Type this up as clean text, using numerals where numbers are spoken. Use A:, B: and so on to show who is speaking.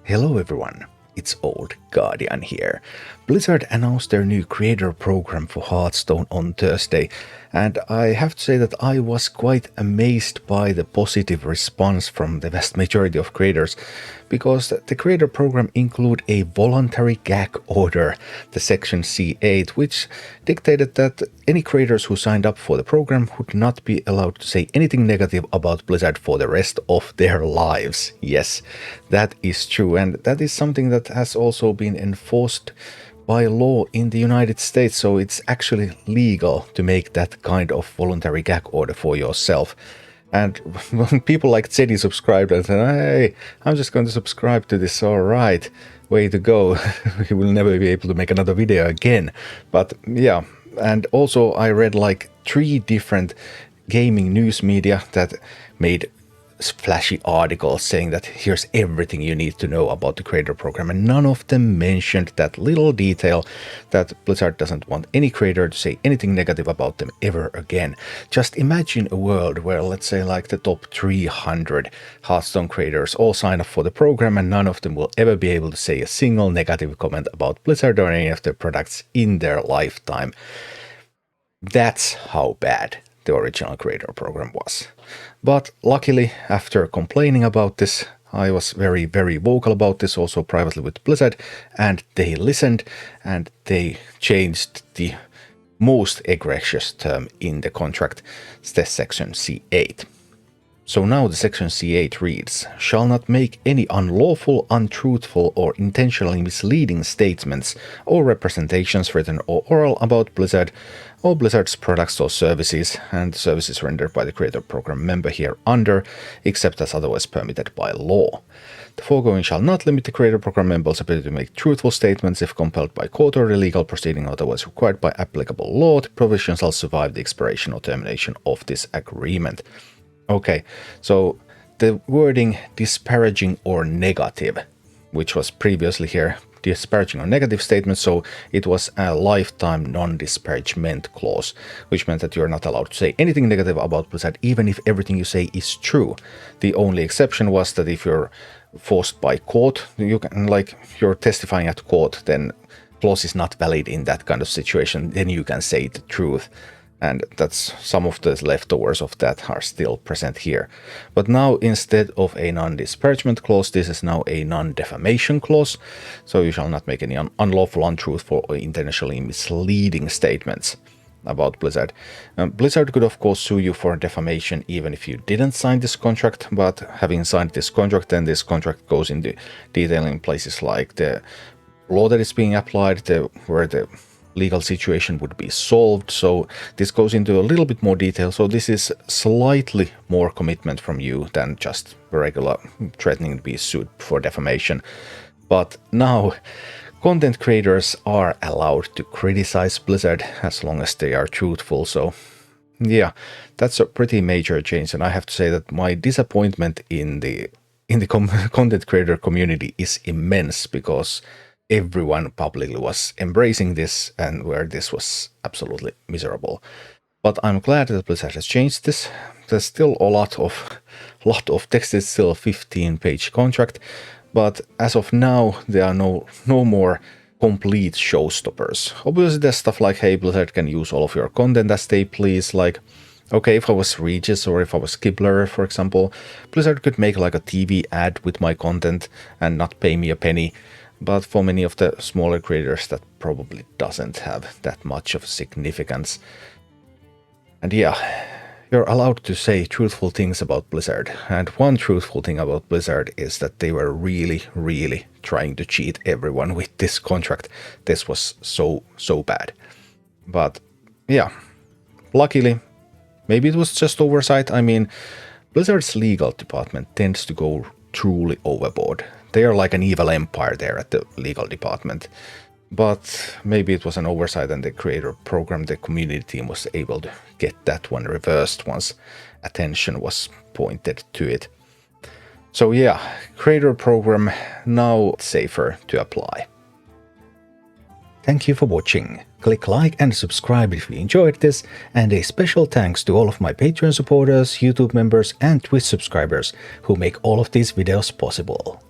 A: Hello everyone, it's Old Guardian here. Blizzard announced their new creator program for Hearthstone on Thursday, and I have to say that I was quite amazed by the positive response from the vast majority of creators, because the creator program include a voluntary gag order, the section C8, which dictated that any creators who signed up for the program would not be allowed to say anything negative about Blizzard for the rest of their lives. Yes, that is true, and that is something that has also been enforced by law in the United States, so it's actually legal to make that kind of voluntary gag order for yourself. And when people like Zeddy subscribed and said, hey, I'm just going to subscribe to this, alright, way to go, we will never be able to make another video again. But yeah, and also I read like 3 different gaming news media that made flashy articles saying that here's everything you need to know about the creator program, and none of them mentioned that little detail that Blizzard doesn't want any creator to say anything negative about them ever again. Just imagine a world where, let's say, like the top 300 Hearthstone creators all sign up for the program and none of them will ever be able to say a single negative comment about Blizzard or any of their products in their lifetime. That's how bad the original creator program was. But luckily, after complaining about this, I was very vocal about this also privately with Blizzard, and they listened and they changed the most egregious term in the contract, the section C8. So now the section C8 reads, shall not make any unlawful, untruthful, or intentionally misleading statements or representations written or oral about Blizzard or Blizzard's products or services and services rendered by the creator program member hereunder, except as otherwise permitted by law. The foregoing shall not limit the creator program member's ability to make truthful statements if compelled by court or illegal proceeding otherwise required by applicable law. The provision shall survive the expiration or termination of this agreement. Okay, so the wording disparaging or negative, which was previously here disparaging or negative statements, so it was a lifetime non-disparagement clause, which meant that you're not allowed to say anything negative about Blizzard even if everything you say is true. The only exception was that if you're forced by court, you can, like, you're testifying at court, then clause is not valid in that kind of situation, then you can say the truth. And that's some of the leftovers of that are still present here. But now, instead of a non-disparagement clause, this is now a non-defamation clause. So you shall not make any unlawful, untruthful, or intentionally misleading statements about Blizzard. Blizzard could of course sue you for defamation even if you didn't sign this contract, but having signed this contract, then this contract goes into detailing places like the law that is being applied, where the legal situation would be solved. So this goes into a little bit more detail. So this is slightly more commitment from you than just regular threatening to be sued for defamation. But now content creators are allowed to criticize Blizzard as long as they are truthful. So yeah, that's a pretty major change. And I have to say that my disappointment in the content creator community is immense, because everyone publicly was embracing this, and where this was absolutely miserable. But I'm glad that Blizzard has changed this. There's still a lot of text. It's still a 15-page contract, but as of now, there are no more complete showstoppers. Obviously, there's stuff like, hey, Blizzard can use all of your content as they please. Like, okay, if I was Regis or if I was Kibler, for example, Blizzard could make like a TV ad with my content and not pay me a penny. But for many of the smaller creators, that probably doesn't have that much of significance. And yeah, you're allowed to say truthful things about Blizzard. And one truthful thing about Blizzard is that they were really trying to cheat everyone with this contract. This was so bad. But yeah, luckily, maybe it was just oversight. I mean, Blizzard's legal department tends to go truly overboard. They are like an evil empire there at the legal department. But maybe it was an oversight, and the creator program, the community team, was able to get that one reversed once attention was pointed to it. So yeah, creator program now safer to apply. Thank you for watching. Click like and subscribe if you enjoyed this, and a special thanks to all of my Patreon supporters, YouTube members and Twitch subscribers who make all of these videos possible.